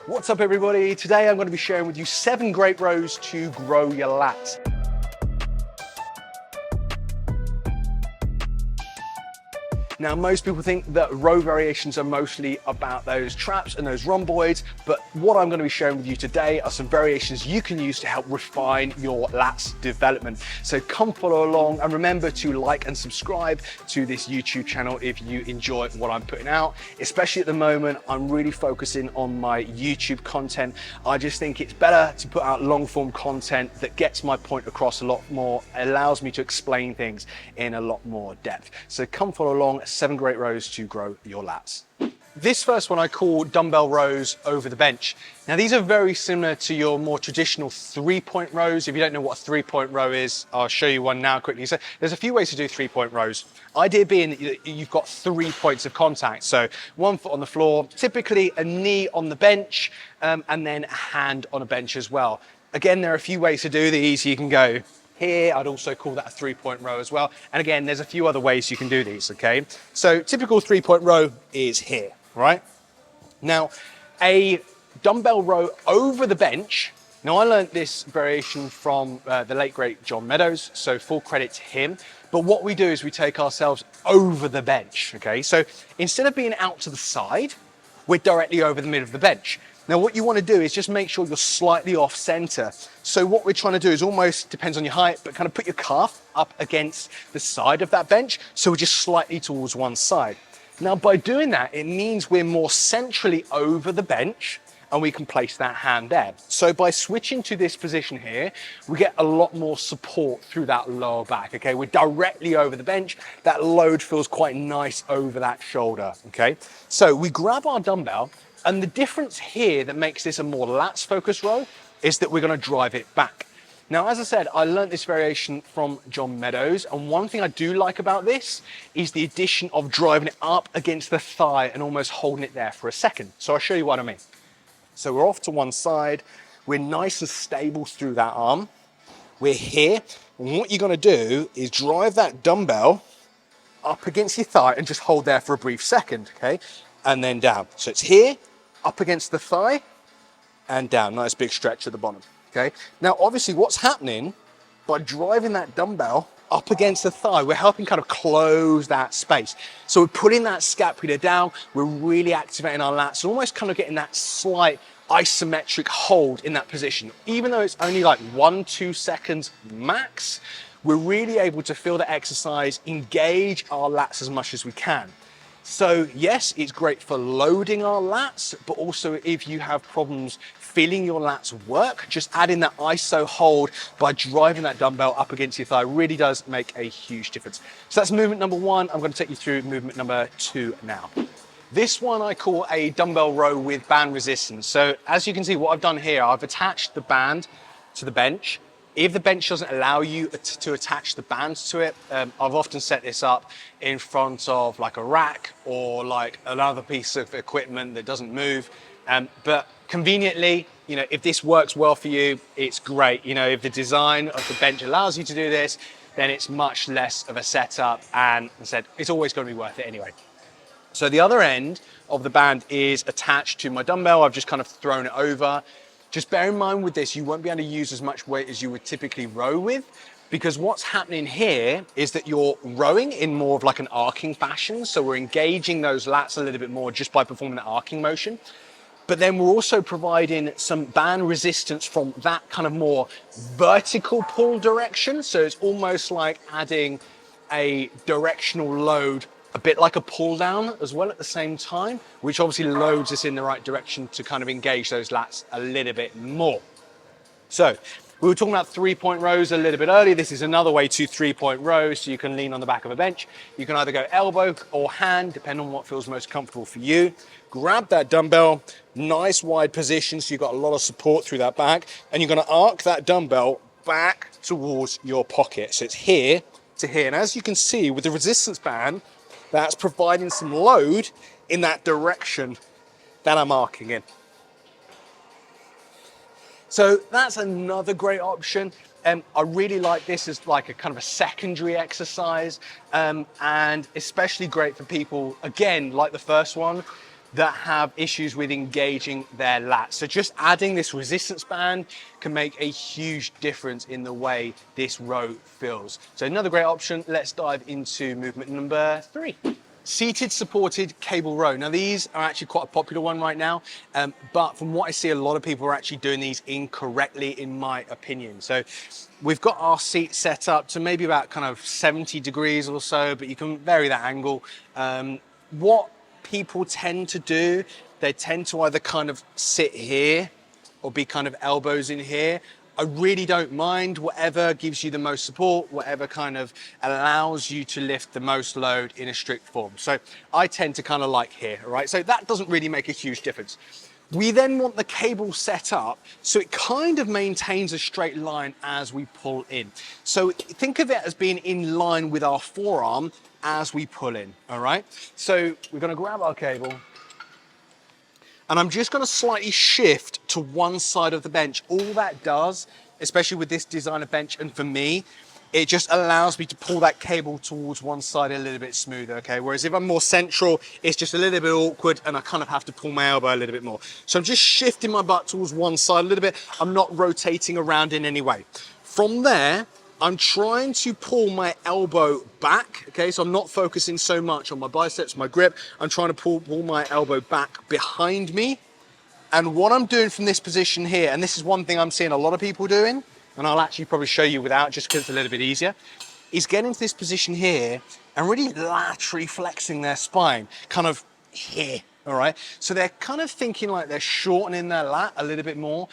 What's up everybody? Today I'm going to be sharing with you 7 great rows to grow your lats. Now, most people think that row variations are mostly about those traps and those rhomboids, but what I'm going to be sharing with you today are some variations you can use to help refine your lats development. So come follow along and remember to like and subscribe to this YouTube channel if you enjoy what I'm putting out. Especially at the moment, I'm really focusing on my YouTube content. I just think it's better to put out long form content that gets my point across a lot more, allows me to explain things in a lot more depth. So come follow along. 7 great rows to grow your lats. This first one I call dumbbell rows over the bench. Now these are very similar to your more traditional 3-point rows. If you don't know what a 3-point row is, I'll show you one now quickly. So there's a few ways to do 3-point rows. Idea being that you've got 3 points of contact. So 1 foot on the floor, typically a knee on the bench, and then a hand on a bench as well. Again, there are a few ways to do these. You can go here, I'd also call that a 3-point row as well. And again, there's a few other ways you can do these, okay? So typical 3-point row is here, right? Now, a dumbbell row over the bench. Now, I learned this variation from the late great John Meadows, so full credit to him. But what we do is we take ourselves over the bench, okay? So instead of being out to the side, we're directly over the middle of the bench. Now, what you want to do is just make sure you're slightly off center. So what we're trying to do is almost, depends on your height, but kind of put your calf up against the side of that bench. So we're just slightly towards one side. Now, by doing that, it means we're more centrally over the bench and we can place that hand there. So by switching to this position here, we get a lot more support through that lower back, okay? We're directly over the bench. That load feels quite nice over that shoulder, okay? So we grab our dumbbell, and the difference here that makes this a more lats focused row is that we're going to drive it back. Now, as I said, I learned this variation from John Meadows, and one thing I do like about this is the addition of driving it up against the thigh and almost holding it there for a second. So I'll show you what I mean. So we're off to one side, we're nice and stable through that arm, we're here, and what you're going to do is drive that dumbbell up against your thigh and just hold there for a brief second, okay? And then down. So it's here, up against the thigh, and down. Nice big stretch at the bottom, okay? Now, obviously, what's happening by driving that dumbbell up against the thigh, we're helping kind of close that space. So we're putting that scapula down, we're really activating our lats, and almost kind of getting that slight isometric hold in that position. Even though it's only like 1-2 seconds max, we're really able to feel the exercise, engage our lats as much as we can. So yes, it's great for loading our lats, but also if you have problems feeling your lats work, just adding that iso hold by driving that dumbbell up against your thigh really does make a huge difference. So that's movement number 1. I'm going to take you through movement number 2 now. This one I call a dumbbell row with band resistance. So as you can see, what I've done here, I've attached the band to the bench. If the bench doesn't allow you to attach the bands to it, I've often set this up in front of like a rack or like another piece of equipment that doesn't move. But conveniently, you know, if this works well for you, it's great. You know, if the design of the bench allows you to do this, then it's much less of a setup, and as I said, it's always going to be worth it anyway. So the other end of the band is attached to my dumbbell. I've just kind of thrown it over. Just bear in mind with this, you won't be able to use as much weight as you would typically row with, because what's happening here is that you're rowing in more of like an arcing fashion. So we're engaging those lats a little bit more just by performing the arcing motion. But then we're also providing some band resistance from that kind of more vertical pull direction. So it's almost like adding a directional load, a bit like a pull down as well at the same time, which obviously loads us in the right direction to kind of engage those lats a little bit more. So we were talking about 3-point rows a little bit earlier. This is another way to 3-point rows. So you can lean on the back of a bench. You can either go elbow or hand, depending on what feels most comfortable for you. Grab that dumbbell, nice wide position, so you've got a lot of support through that back, and you're going to arc that dumbbell back towards your pocket. So it's here to here. And as you can see with the resistance band, that's providing some load in that direction that I'm arcing in. So that's another great option. I really like this as like a kind of a secondary exercise, and especially great for people, again, like the first one, that have issues with engaging their lats. So just adding this resistance band can make a huge difference in the way this row feels. So another great option. Let's dive into movement number 3. Seated supported cable row. Now these are actually quite a popular one right now, but from what I see, a lot of people are actually doing these incorrectly in my opinion. So we've got our seat set up to maybe about kind of 70 degrees or so, but you can vary that angle. What people tend to do, they tend to either kind of sit here or be kind of elbows in here. I really don't mind, whatever gives you the most support, whatever kind of allows you to lift the most load in a strict form. So I tend to kind of like here, all right? So that doesn't really make a huge difference. We then want the cable set up so it kind of maintains a straight line as we pull in. So think of it as being in line with our forearm as we pull in, all right? So we're gonna grab our cable, and I'm just gonna slightly shift to one side of the bench. All that does, especially with this designer bench, and for me, it just allows me to pull that cable towards one side a little bit smoother, okay? Whereas if I'm more central, it's just a little bit awkward and I kind of have to pull my elbow a little bit more. So I'm just shifting my butt towards one side a little bit. I'm not rotating around in any way. From there, I'm trying to pull my elbow back, okay? So I'm not focusing so much on my biceps, my grip. I'm trying to pull my elbow back behind me. And what I'm doing from this position here, and this is one thing I'm seeing a lot of people doing, and I'll actually probably show you without just because it's a little bit easier, is getting to this position here and really laterally flexing their spine, kind of here, all right? So they're kind of thinking like they're shortening their lat a little bit more,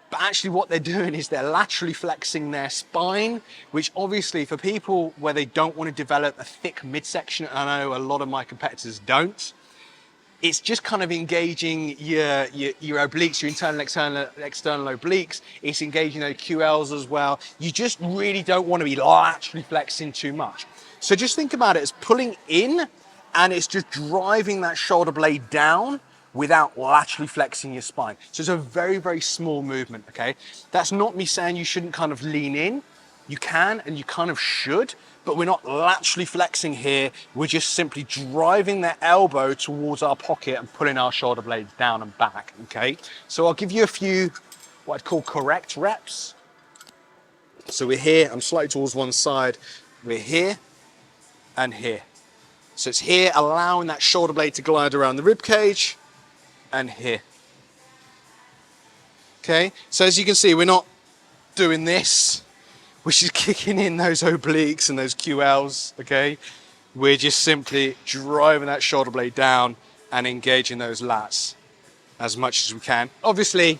but actually what they're doing is they're laterally flexing their spine, which obviously for people where they don't want to develop a thick midsection, and I know a lot of my competitors don't, it's just kind of engaging your obliques, your internal, external obliques. It's engaging those QLs as well. You just really don't want to be laterally flexing too much. So just think about it as pulling in, and it's just driving that shoulder blade down without laterally flexing your spine. So it's a very, very small movement, okay? That's not me saying you shouldn't kind of lean in. You can, and you kind of should, but we're not laterally flexing here. We're just simply driving the elbow towards our pocket and pulling our shoulder blades down and back, okay? So I'll give you a few, what I'd call correct reps. So we're here, I'm slightly towards one side. We're here and here. So it's here, allowing that shoulder blade to glide around the rib cage, and here. Okay, so as you can see, we're not doing this, which is kicking in those obliques and those QLs, okay? We're just simply driving that shoulder blade down and engaging those lats as much as we can. Obviously,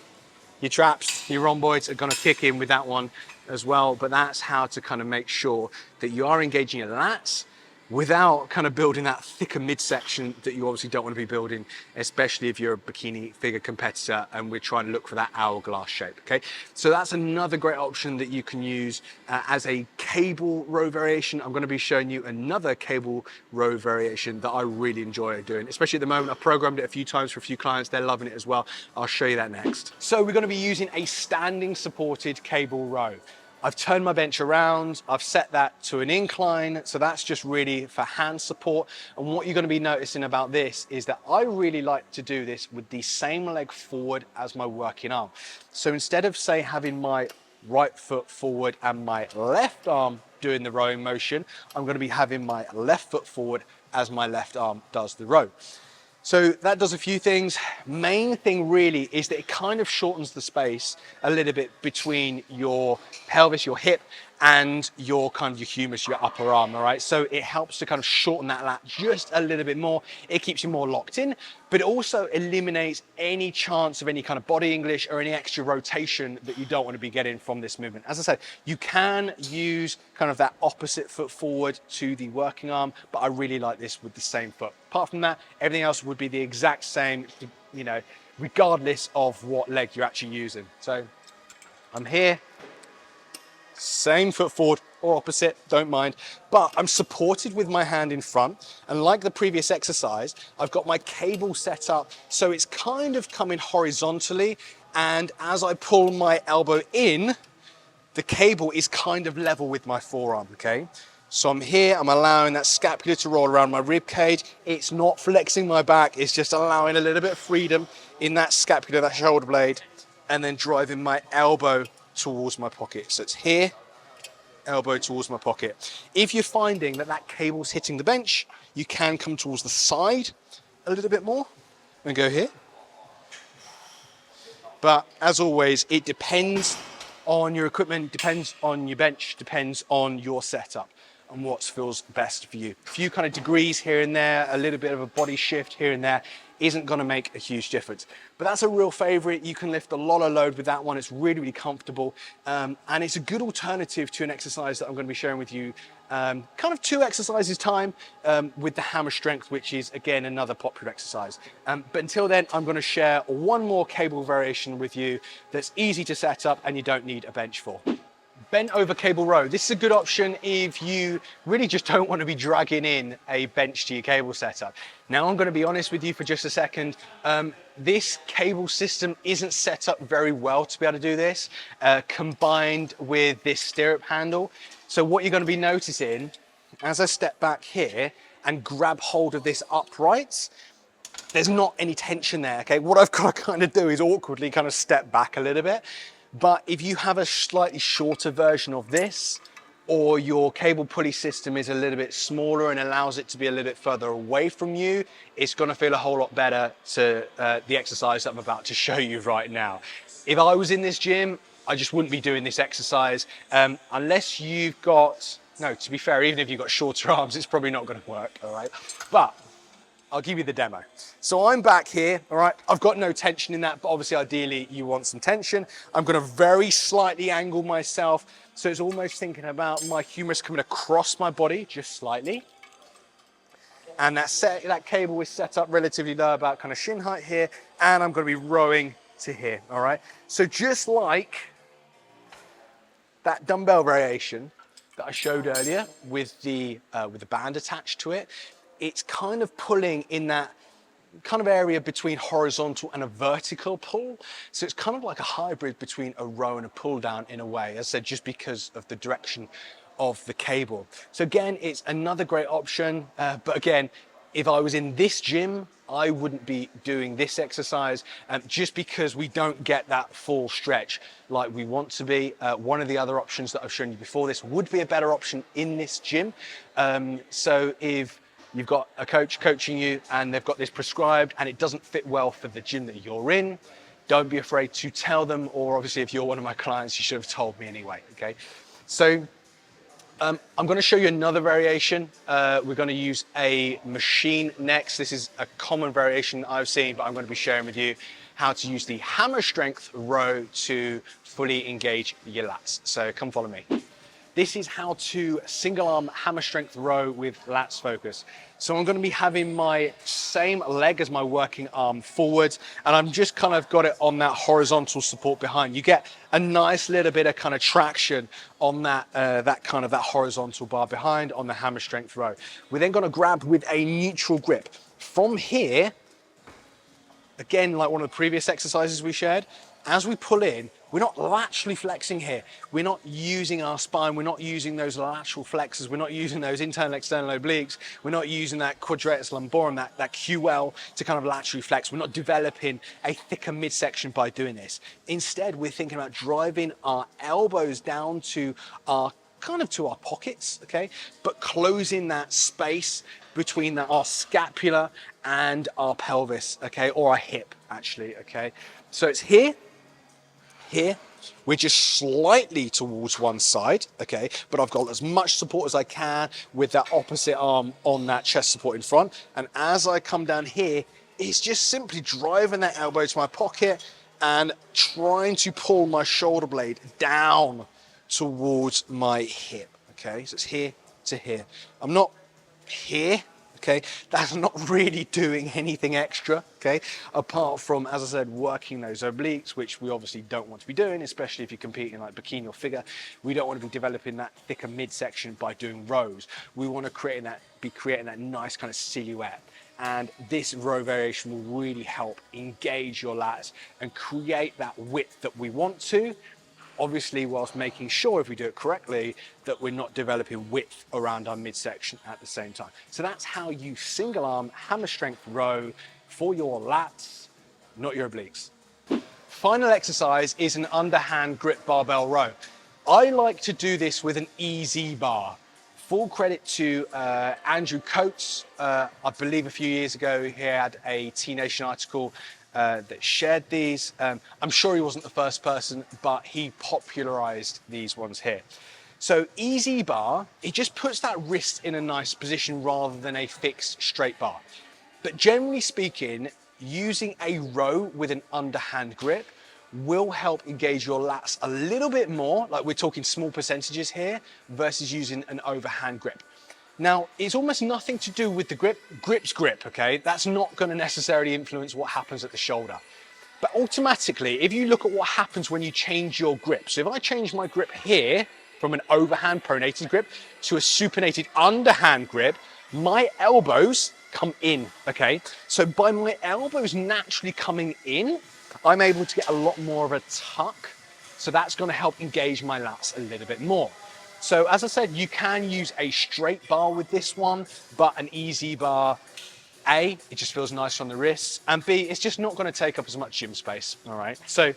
your traps, your rhomboids are gonna kick in with that one as well, but that's how to kind of make sure that you are engaging your lats without kind of building that thicker midsection that you obviously don't want to be building, especially if you're a bikini figure competitor and we're trying to look for that hourglass shape, okay? So that's another great option that you can use as a cable row variation. I'm going to be showing you another cable row variation that I really enjoy doing, especially at the moment. I've programmed it a few times for a few clients. They're loving it as well. I'll show you that next. So we're going to be using a standing supported cable row. I've turned my bench around, I've set that to an incline, so that's just really for hand support. And what you're going to be noticing about this is that I really like to do this with the same leg forward as my working arm. So instead of, say, having my right foot forward and my left arm doing the rowing motion, I'm going to be having my left foot forward as my left arm does the row. So that does a few things. Main thing really is that it kind of shortens the space a little bit between your pelvis, your hip, and your kind of your humerus, your upper arm, all right? So it helps to kind of shorten that lat just a little bit more. It keeps you more locked in, but it also eliminates any chance of any kind of body English or any extra rotation that you don't want to be getting from this movement. As I said, you can use kind of that opposite foot forward to the working arm, but I really like this with the same foot. Apart from that, everything else would be the exact same, you know, regardless of what leg you're actually using. So I'm here, same foot forward or opposite, don't mind, but I'm supported with my hand in front, and like the previous exercise, I've got my cable set up so it's kind of coming horizontally, and as I pull my elbow in, the cable is kind of level with my forearm, okay? So I'm here, I'm allowing that scapula to roll around my rib cage. It's not flexing my back, it's just allowing a little bit of freedom in that scapula, that shoulder blade, and then driving my elbow towards my pocket. So it's here, elbow towards my pocket. If you're finding that that cable's hitting the bench, you can come towards the side a little bit more and go here. But as always, it depends on your equipment, depends on your bench, depends on your setup and what feels best for you. A few kind of degrees here and there, a little bit of a body shift here and there isn't gonna make a huge difference. But that's a real favorite. You can lift a lot of load with that one. It's really, really comfortable. And it's a good alternative to an exercise that I'm gonna be sharing with you kind of 2 exercises time with the hammer strength, which is again another popular exercise. But until then, I'm going to share one more cable variation with you that's easy to set up and you don't need a bench for. Bent over cable row. This is a good option if you really just don't want to be dragging in a bench to your cable setup. Now I'm going to be honest with you for just a second. This cable system isn't set up very well to be able to do this, combined with this stirrup handle. So what you're going to be noticing as I step back here and grab hold of this upright, there's not any tension there, okay? What I've got to kind of do is awkwardly kind of step back a little bit. But if you have a slightly shorter version of this, or your cable pulley system is a little bit smaller and allows it to be a little bit further away from you, it's gonna feel a whole lot better to the exercise that I'm about to show you right now. If I was in this gym, I just wouldn't be doing this exercise unless you've got, no, to be fair, even if you've got shorter arms, it's probably not gonna work, all right? But I'll give you the demo. So I'm back here, all right? I've got no tension in that, but obviously ideally you want some tension. I'm gonna very slightly angle myself, so it's almost thinking about my humerus coming across my body, just slightly. And that cable is set up relatively low, about kind of shin height here, and I'm gonna be rowing to here, all right? So just like that dumbbell variation that I showed earlier with the band attached to it, it's kind of pulling in that kind of area between horizontal and a vertical pull. So it's kind of like a hybrid between a row and a pull down in a way, as I said, just because of the direction of the cable. So again, it's another great option. But again, if I was in this gym, I wouldn't be doing this exercise just because we don't get that full stretch like we want to be. One of the other options that I've shown you before this would be a better option in this gym. So if you've got a coach coaching you and they've got this prescribed and it doesn't fit well for the gym that you're in, don't be afraid to tell them, or obviously if you're one of my clients, you should have told me anyway, okay? So I'm gonna show you another variation. We're gonna use a machine next. This is a common variation I've seen, but I'm gonna be sharing with you how to use the hammer strength row to fully engage your lats. So come follow me. This is how to single arm hammer strength row with lats focus. So I'm gonna be having my same leg as my working arm forwards, and I'm just kind of got it on that horizontal support behind. You get a nice little bit of kind of traction on that, that horizontal bar behind on the hammer strength row. We're then gonna grab with a neutral grip. From here, again, like one of the previous exercises we shared, as we pull in, we're not laterally flexing here. We're not using our spine. We're not using those lateral flexors. We're not using those internal external obliques. We're not using that quadratus lumborum, that QL to kind of laterally flex. We're not developing a thicker midsection by doing this. Instead, we're thinking about driving our elbows down to our pockets, okay? But closing that space between our scapula and our pelvis, okay? Or our hip, actually, okay? So it's here, we're just slightly towards one side, okay? But I've got as much support as I can with that opposite arm on that chest support in front. And as I come down here, it's just simply driving that elbow to my pocket and trying to pull my shoulder blade down towards my hip, okay? So it's here to here. I'm not here, okay? That's not really doing anything extra, okay? Apart from, as I said, working those obliques, which we obviously don't want to be doing, especially if you're competing like bikini or figure. We don't want to be developing that thicker midsection by doing rows. We want to be creating that nice kind of silhouette. And this row variation will really help engage your lats and create that width that we want to, obviously whilst making sure, if we do it correctly, that we're not developing width around our midsection at the same time. So that's how you single arm hammer strength row for your lats, not your obliques. Final exercise is an underhand grip barbell row. I like to do this with an easy bar. Full credit to Andrew Coates. I believe a few years ago he had a T-Nation article that shared these. I'm sure he wasn't the first person, but he popularized these ones here. So easy bar, it just puts that wrist in a nice position rather than a fixed straight bar. But generally speaking, using a row with an underhand grip will help engage your lats a little bit more, like we're talking small percentages here, versus using an overhand grip. Now, it's almost nothing to do with the grip. Grip's grip, okay? That's not going to necessarily influence what happens at the shoulder. But automatically, if you look at what happens when you change your grip, so if I change my grip here from an overhand pronated grip to a supinated underhand grip, my elbows come in, okay? So by my elbows naturally coming in, I'm able to get a lot more of a tuck. So that's going to help engage my lats a little bit more. So as I said, you can use a straight bar with this one, but an easy bar, A, it just feels nicer on the wrists, and B, it's just not going to take up as much gym space, all right? So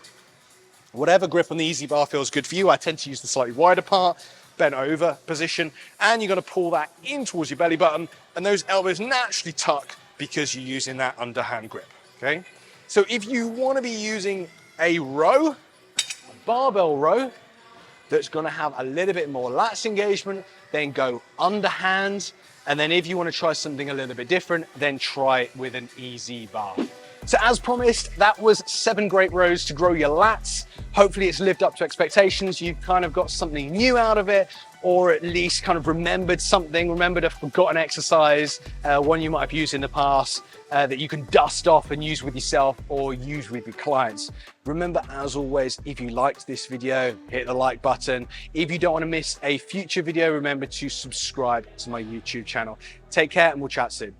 whatever grip on the easy bar feels good for you, I tend to use the slightly wider part, bent over position, and you're going to pull that in towards your belly button, and those elbows naturally tuck because you're using that underhand grip, okay? So if you want to be using a row, a barbell row, that's going to have a little bit more lats engagement, then go underhand. And then if you want to try something a little bit different, then try it with an easy bar. So as promised, that was 7 great rows to grow your lats. Hopefully it's lived up to expectations. You've kind of got something new out of it, or at least kind of remembered something, remembered a forgotten exercise, one you might have used in the past, that you can dust off and use with yourself or use with your clients. Remember, as always, if you liked this video, hit the like button. If you don't want to miss a future video, remember to subscribe to my YouTube channel. Take care and we'll chat soon.